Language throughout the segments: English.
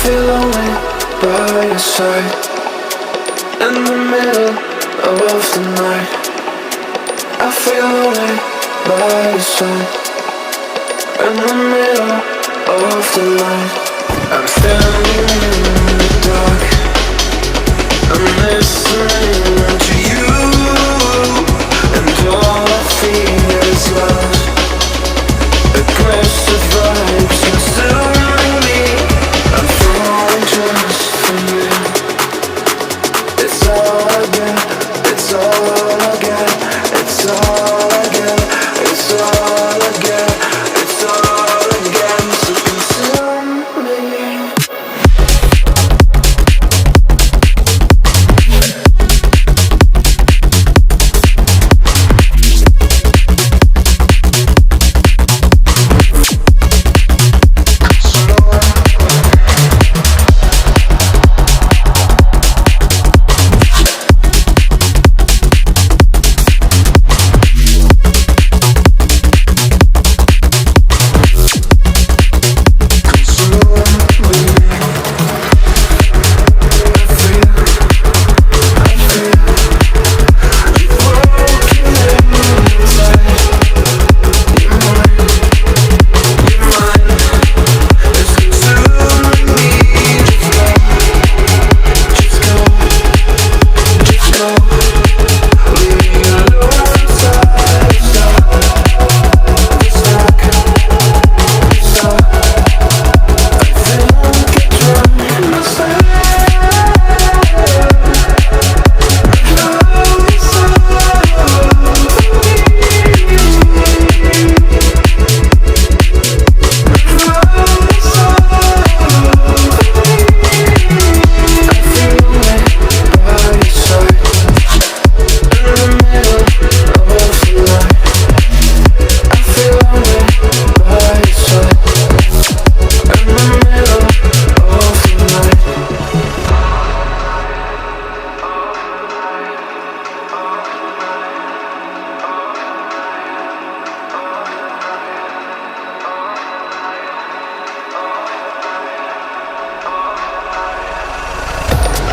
feel lonely by your side. In the middle of the night, I feel lonely by your side. In the middle of the night, I'm standing in the dark. I'm listening to you, and all I feel is love. Aggressive vibes consuming me. I'm falling just for you. It's all I get, it's all I get, it's all I get, it's all I get, it's all I get. So consume me.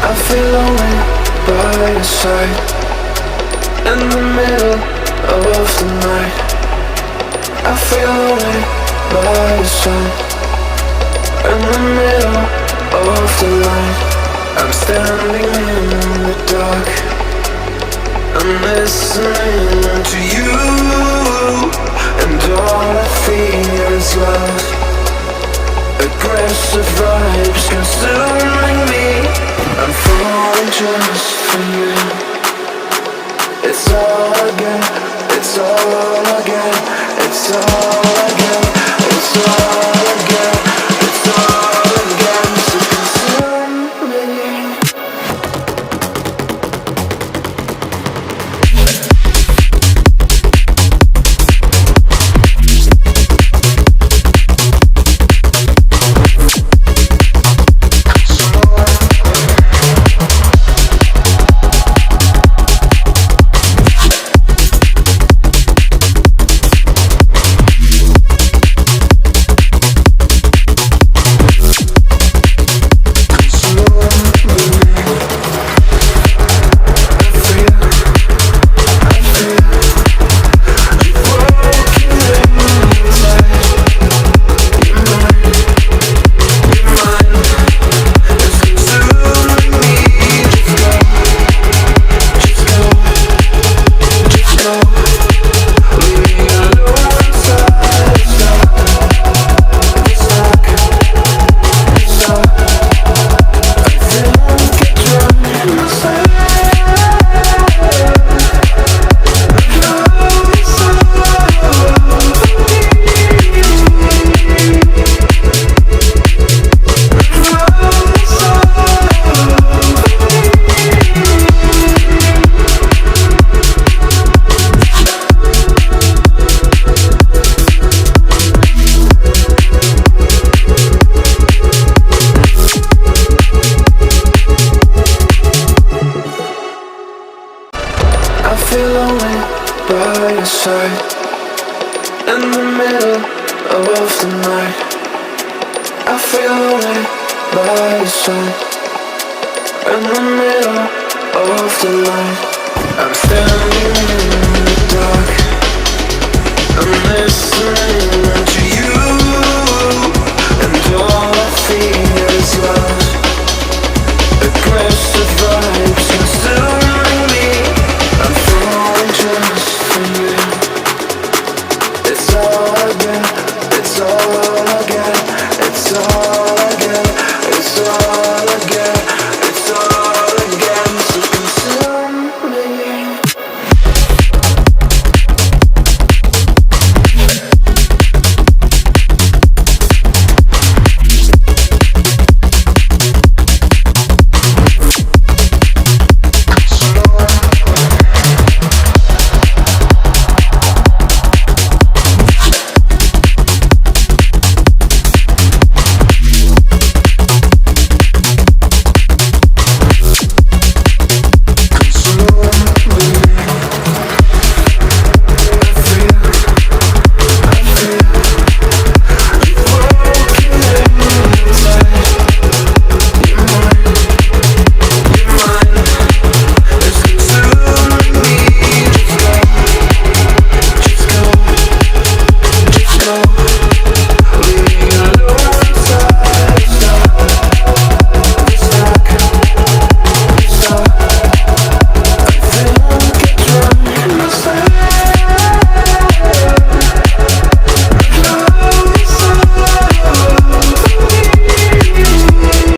I feel lonely by your side. In the middle of the night, I feel lonely by your side. In the middle of the light, I'm standing in the dark. I'm listening to you, and all I feel is love. Aggressive vibes consuming me. I'm falling just for you. It's all I get, it's all I get, it's all I get, it's all I get, it's all I get. So consume me. feel lonely by your side. In the middle of the night, I feel lonely by your side. In the middle of the night, I'm standing in the dark. I'm listening.